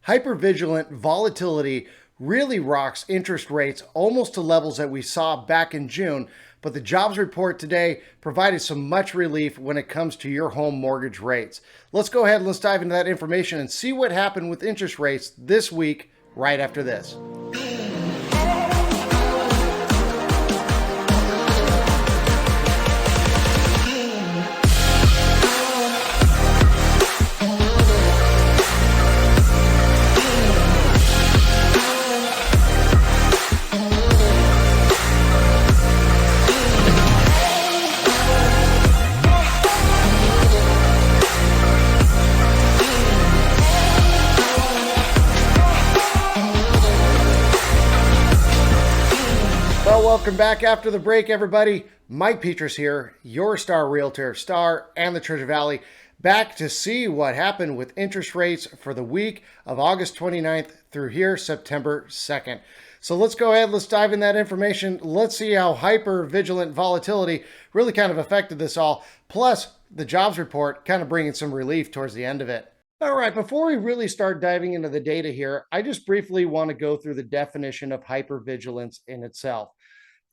Hypervigilant volatility really rocks interest rates almost to levels that we saw back in June, but the jobs report today provided some much relief when it comes to your home mortgage rates. Let's go ahead and let's dive into that information and see what happened with interest rates this week right after this. Well, welcome back after the break, everybody. Mike Petras here, your star realtor, star and the Treasure Valley, back to see what happened with interest rates for the week of August 29th through here, September 2nd. So let's go ahead, let's dive in that information. Let's see how hyper vigilant volatility really kind of affected this all. Plus, the jobs report kind of bringing some relief towards the end of it. All right, before we really start diving into the data here, I just briefly want to go through the definition of hypervigilance in itself.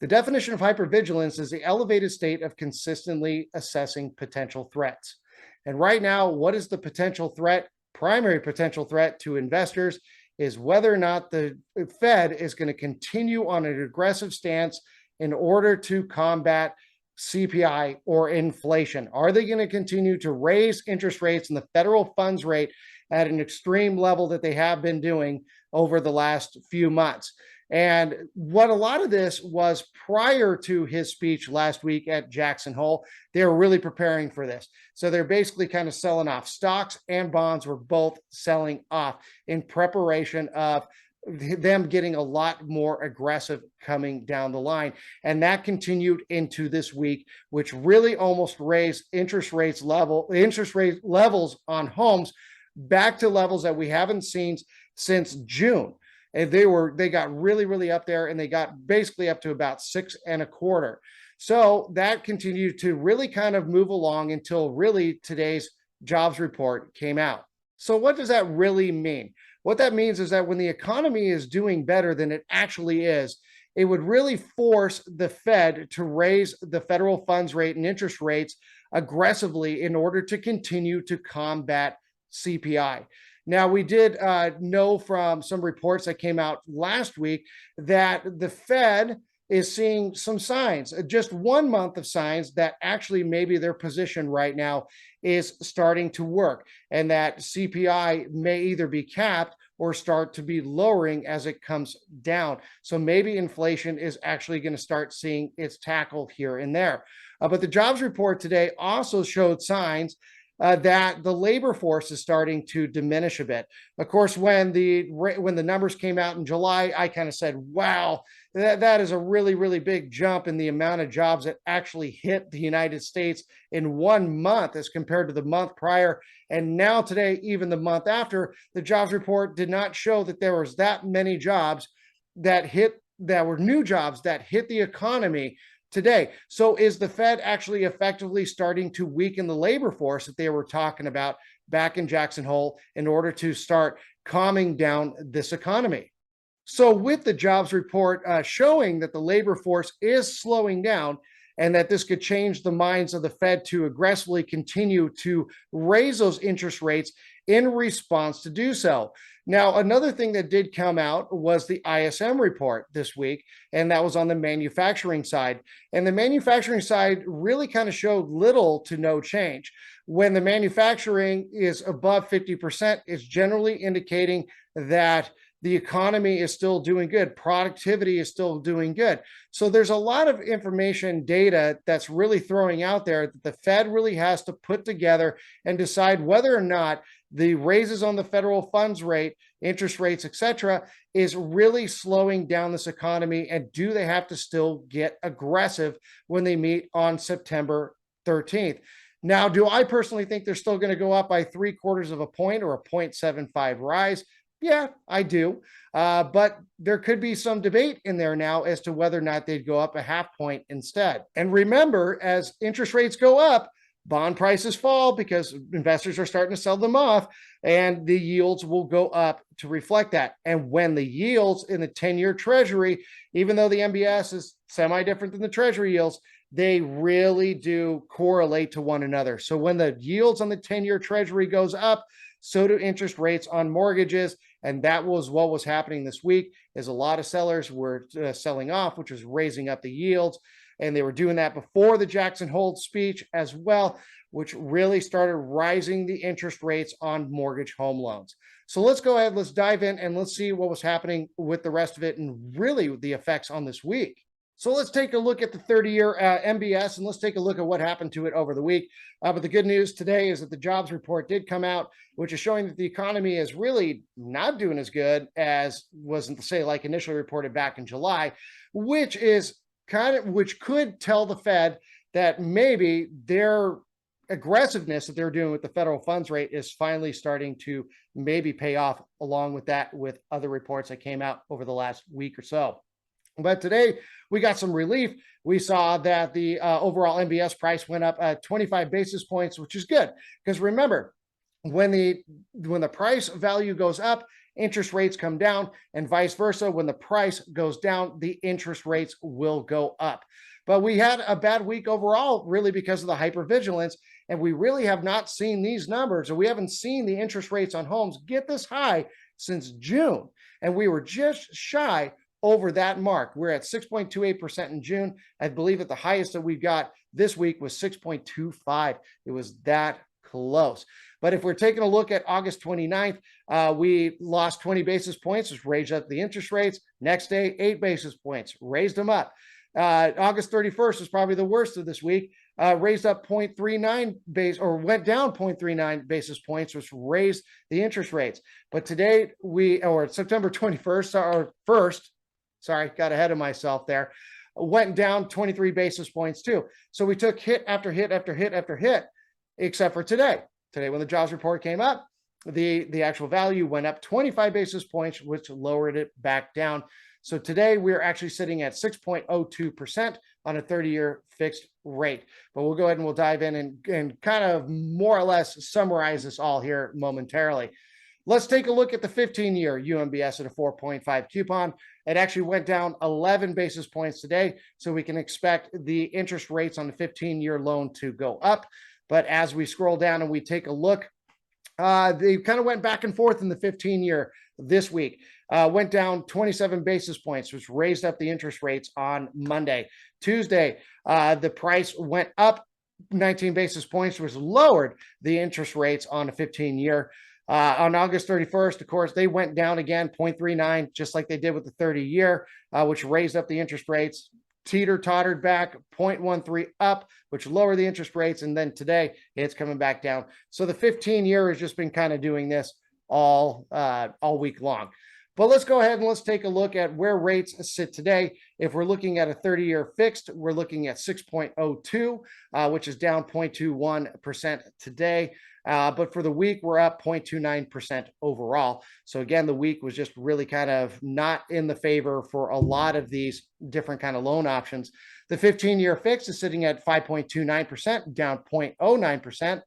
The definition of hypervigilance is the elevated state of consistently assessing potential threats. And right now, what is the potential threat? Primary potential threat to investors is whether or not the Fed is going to continue on an aggressive stance in order to combat CPI or inflation. Are they going to continue to raise interest rates and the federal funds rate at an extreme level that they have been doing over the last few months? And what a lot of this was prior to his speech last week at Jackson Hole, they were really preparing for this. So they're basically kind of selling off. Stocks and bonds were both selling off in preparation of them getting a lot more aggressive coming down the line. And that continued into this week, which really almost raised interest rate levels on homes back to levels that we haven't seen since June. And they got really up there, and they got basically up to about 6.25. So that continued to really kind of move along until really today's jobs report came out. So what does that really mean? What that means is that when the economy is doing better than it actually is, it would really force the Fed to raise the federal funds rate and interest rates aggressively in order to continue to combat CPI. Now, we did know from some reports that came out last week that the Fed is seeing some signs, just 1 month of signs that actually maybe their position right now is starting to work, and that CPI may either be capped or start to be lowering as it comes down. So maybe inflation is actually going to start seeing its tackle here and there. But the jobs report today also showed signs that the labor force is starting to diminish a bit. Of course, when the numbers came out in July, I kind of said, wow, that is a really big jump in the amount of jobs that actually hit the United States in 1 month as compared to the month prior. And now today, even the month after, the jobs report did not show that there was that many jobs that were new jobs that hit the economy today. So is the Fed actually effectively starting to weaken the labor force that they were talking about back in Jackson Hole in order to start calming down this economy? So with the jobs report showing that the labor force is slowing down and that this could change the minds of the Fed to aggressively continue to raise those interest rates in response to do so. Now, another thing that did come out was the ISM report this week, and that was on the manufacturing side. And the manufacturing side really kind of showed little to no change. When the manufacturing is above 50%, it's generally indicating that the economy is still doing good. Productivity is still doing good. So there's a lot of information, data that's really throwing out there that the Fed really has to put together and decide whether or not the raises on the federal funds rate, interest rates, etc., is really slowing down this economy. And do they have to still get aggressive when they meet on September 13th? Now, do I personally think they're still going to go up by 3/4 of a point or a 0.75 rise? Yeah, I do. But there could be some debate in there now as to whether or not they'd go up a 0.5 point instead. And remember, as interest rates go up, bond prices fall because investors are starting to sell them off, and the yields will go up to reflect that. And when the yields in the 10-year treasury, even though the MBS is semi-different than the treasury yields, they really do correlate to one another. So when the yields on the 10-year treasury goes up, so do interest rates on mortgages. And that was what was happening this week, is a lot of sellers were selling off, which was raising up the yields. And they were doing that before the Jackson Hole speech as well, which really started rising the interest rates on mortgage home loans. So let's go ahead, let's dive in, and let's see what was happening with the rest of it and really the effects on this week. So let's take a look at the 30-year MBS, and let's take a look at what happened to it over the week. But the good news today is that the jobs report did come out, which is showing that the economy is really not doing as good as wasn't to say like initially reported back in July, which could tell the Fed that maybe their aggressiveness that they're doing with the federal funds rate is finally starting to maybe pay off, along with that with other reports that came out over the last week or so. But today we got some relief. We saw that the overall MBS price went up 25 basis points, which is good, because remember, when the price value goes up, interest rates come down, and vice versa. When the price goes down, the interest rates will go up. But we had a bad week overall, really because of the hypervigilance, and we really have not seen these numbers, or we haven't seen the interest rates on homes get this high since June, and we were just shy over that mark. We're at 6.28% in June. I believe that the highest that we got this week was 6.25. It was that close. But if we're taking a look at August 29th, we lost 20 basis points, which raised up the interest rates. Next day, 8 basis points, raised them up. August 31st was probably the worst of this week, raised up 0.39 base, or went down 0.39 basis points, which raised the interest rates. But today September 21st, or 1st, sorry, got ahead of myself there, went down 23 basis points too. So we took hit after hit after hit after hit, except for today. Today, when the jobs report came up, the actual value went up 25 basis points, which lowered it back down. So today we're actually sitting at 6.02% on a 30-year fixed rate. But we'll go ahead and we'll dive in and kind of more or less summarize this all here momentarily. Let's take a look at the 15-year UMBS at a 4.5 coupon. It actually went down 11 basis points today, so we can expect the interest rates on the 15-year loan to go up. But as we scroll down and we take a look, they kind of went back and forth in the 15-year this week. Went down 27 basis points, which raised up the interest rates on Monday. Tuesday, the price went up 19 basis points, which lowered the interest rates on a 15-year. On August 31st, of course, they went down again 0.39, just like they did with the 30-year, which raised up the interest rates. Teeter-tottered back 0.13 up, which lowered the interest rates. And then today it's coming back down. So the 15-year has just been kind of doing this all week long. But let's go ahead and let's take a look at where rates sit today. If we're looking at a 30-year fixed, we're looking at 6.02, which is down 0.21% today. But for the week, we're up 0.29% overall. So again, the week was just really kind of not in the favor for a lot of these different kind of loan options. The 15-year fix is sitting at 5.29%, down 0.09%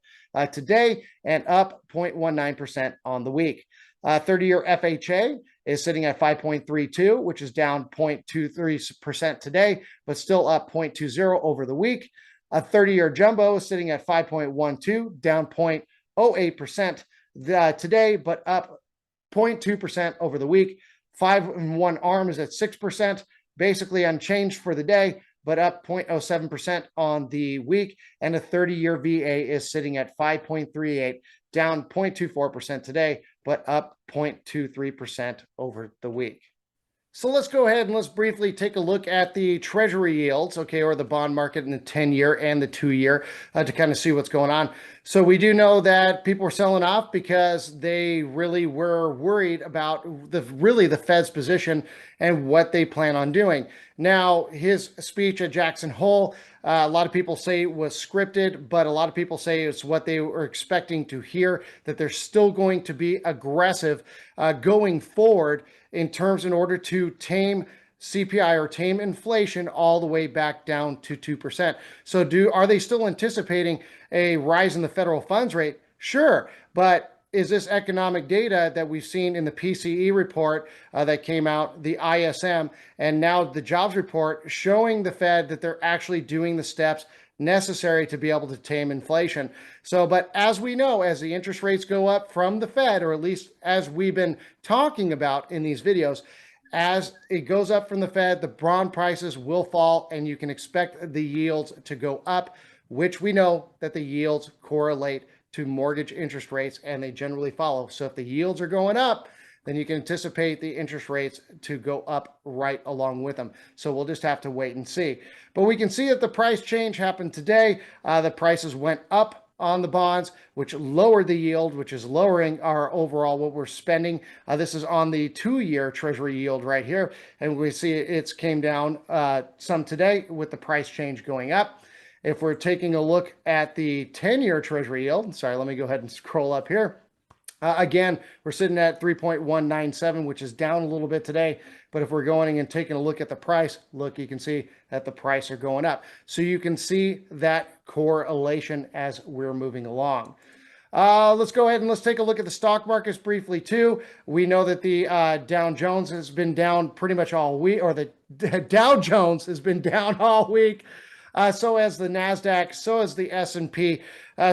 today, and up 0.19% on the week. 30-year FHA is sitting at 5.32, which is down 0.23% today, but still up 0.20 over the week. A 30-year jumbo is sitting at 5.12, down 0.08% today, but up 0.2% over the week. 5-1 ARM is at 6%, basically unchanged for the day, but up 0.07% on the week. And a 30-year VA is sitting at 5.38, down 0.24% today, but up 0.23% over the week. So let's go ahead and let's briefly take a look at the treasury yields, okay, or the bond market in the 10-year and the 2-year to kind of see what's going on. So we do know that people were selling off because they really were worried about the Fed's position and what they plan on doing. Now, his speech at Jackson Hole, a lot of people say it was scripted, but a lot of people say it's what they were expecting to hear, that they're still going to be aggressive going forward in order to tame CPI or tame inflation all the way back down to 2%. So are they still anticipating a rise in the federal funds rate? Sure, but is this economic data that we've seen in the PCE report that came out, the ISM, and now the jobs report showing the Fed that they're actually doing the steps necessary to be able to tame inflation? So, but as we know, as the interest rates go up from the Fed, or at least as we've been talking about in these videos, as it goes up from the Fed, the bond prices will fall, and you can expect the yields to go up, which we know that the yields correlate to mortgage interest rates, and they generally follow. So if the yields are going up, then you can anticipate the interest rates to go up right along with them. So we'll just have to wait and see. But we can see that the price change happened today. The prices went up on the bonds, which lowered the yield, which is lowering our overall what we're spending. This is on the 2-year Treasury yield right here. And we see it's came down some today with the price change going up. If we're taking a look at the 10-year Treasury yield, sorry, let me go ahead and scroll up here. Again, we're sitting at 3.197, which is down a little bit today. But if we're going and taking a look at the price, look, you can see that the price are going up. So you can see that correlation as we're moving along. Let's go ahead and let's take a look at the stock markets briefly too. We know that the Dow Jones has been down pretty much all week, or the Dow Jones has been down all week. So as the NASDAQ, so as the S&P.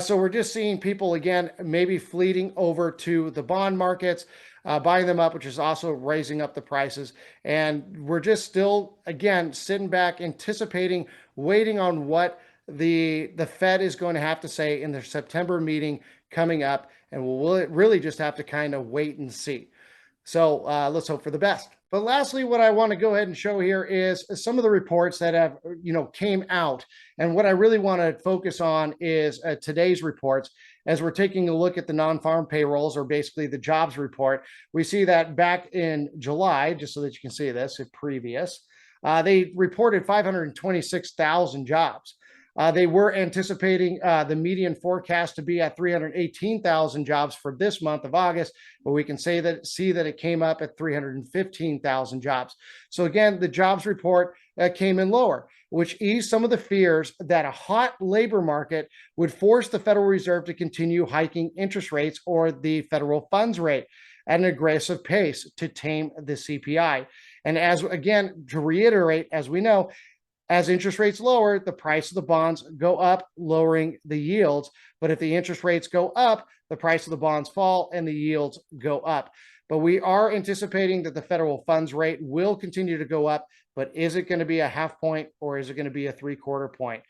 So we're just seeing people, again, maybe fleeting over to the bond markets, buying them up, which is also raising up the prices. And we're just still, again, sitting back, anticipating, waiting on what the Fed is going to have to say in their September meeting coming up. And we'll really just have to kind of wait and see. So let's hope for the best. But lastly, what I want to go ahead and show here is some of the reports that have, came out. And what I really want to focus on is today's reports. As we're taking a look at the non-farm payrolls, or basically the jobs report, we see that back in July, just so that you can see this, previous, they reported 526,000 jobs. They were anticipating the median forecast to be at 318,000 jobs for this month of August, but we can see that it came up at 315,000 jobs. So again, the jobs report came in lower, which eased some of the fears that a hot labor market would force the Federal Reserve to continue hiking interest rates, or the federal funds rate, at an aggressive pace to tame the CPI. And as again, to reiterate, as we know, as interest rates lower, the price of the bonds go up, lowering the yields. But if the interest rates go up, the price of the bonds fall and the yields go up. But we are anticipating that the federal funds rate will continue to go up. But is it going to be a 0.5 point, or is it going to be a 3/4 point?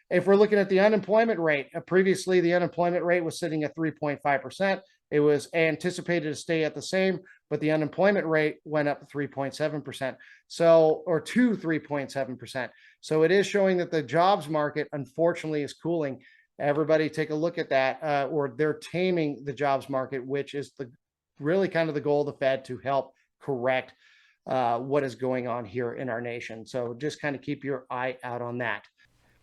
If we're looking at the unemployment rate, previously the unemployment rate was sitting at 3.5%. It was anticipated to stay at the same, but the unemployment rate went up 3.7%. So, or to 3.7%. So it is showing that the jobs market, unfortunately, is cooling. Everybody take a look at that, or they're taming the jobs market, which is really kind of the goal of the Fed, to help correct what is going on here in our nation. So just kind of keep your eye out on that.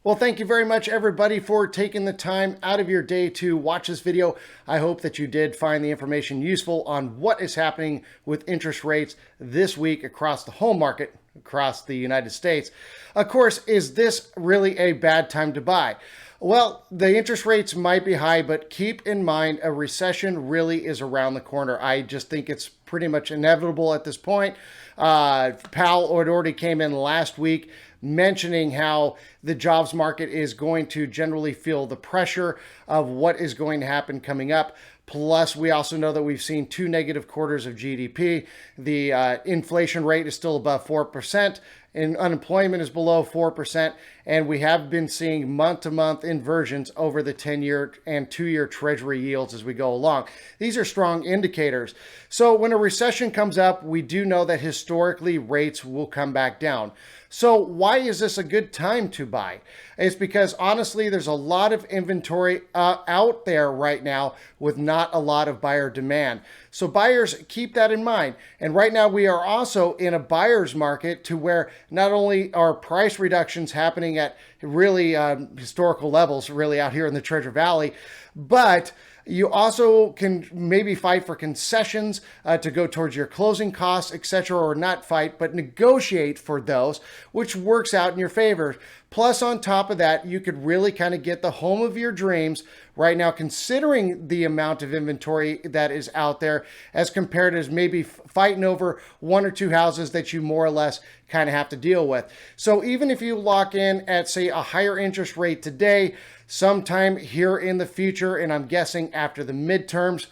Well, thank you very much, everybody, for taking the time out of your day to watch this video. I hope that you did find the information useful on what is happening with interest rates this week across the home market, across the United States. Of course, is this really a bad time to buy? Well, the interest rates might be high, but keep in mind a recession really is around the corner. I just think it's pretty much inevitable at this point. Powell already came in last week mentioning how the jobs market is going to generally feel the pressure of what is going to happen coming up. Plus, we also know that we've seen 2 negative quarters of GDP. The inflation rate is still above 4%, and unemployment is below 4%. And we have been seeing month-to-month inversions over the 10-year and 2-year Treasury yields as we go along. These are strong indicators. So when a recession comes up, we do know that historically rates will come back down. So why is this a good time to buy? It's because honestly, there's a lot of inventory out there right now with not a lot of buyer demand. So buyers, keep that in mind. And right now we are also in a buyer's market, to where not only are price reductions happening at really historical levels really out here in the Treasure Valley, but You also can maybe fight for concessions to go towards your closing costs, etc., or not fight, but negotiate for those, which works out in your favor. Plus, on top of that, you could really kind of get the home of your dreams right now, considering the amount of inventory that is out there as compared to maybe fighting over one or two houses that you more or less kind of have to deal with. So even if you lock in at, say, a higher interest rate today, sometime here in the future, and I'm guessing after the midterms,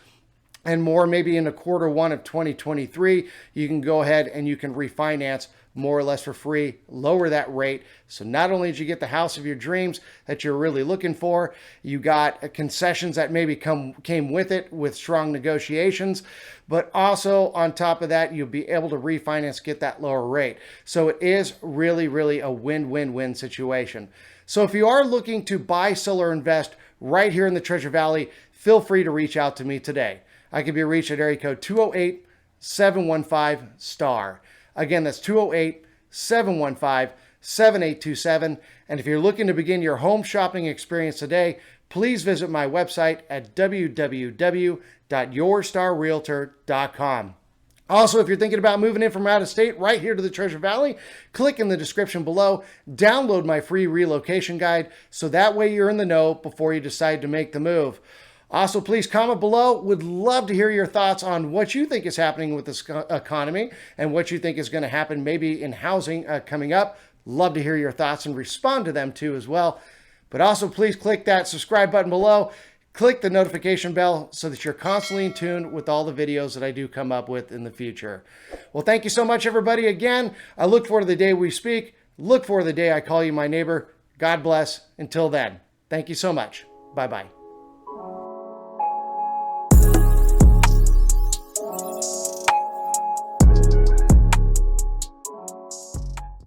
and more maybe in a quarter one of 2023, you can go ahead and you can refinance more or less for free, lower that rate. So not only did you get the house of your dreams that you're really looking for, you got concessions that maybe came with it with strong negotiations, but also on top of that, you'll be able to refinance, get that lower rate. So it is really, really a win-win-win situation. So if you are looking to buy, sell, or invest right here in the Treasure Valley, feel free to reach out to me today. I can be reached at area code 208-715-STAR. Again, that's 208-715-7827. And if you're looking to begin your home shopping experience today, please visit my website at www.yourstarrealtor.com. Also, if you're thinking about moving in from out of state right here to the Treasure Valley, click in the description below, download my free relocation guide, so that way you're in the know before you decide to make the move. Also, please comment below. Would love to hear your thoughts on what you think is happening with this economy and what you think is going to happen maybe in housing coming up. Love to hear your thoughts and respond to them too as well. But also, please click that subscribe button below. Click the notification bell so that you're constantly in tune with all the videos that I do come up with in the future. Well, thank you so much, everybody. Again, I look forward to the day we speak. Look forward to the day I call you my neighbor. God bless. Until then, thank you so much. Bye-bye.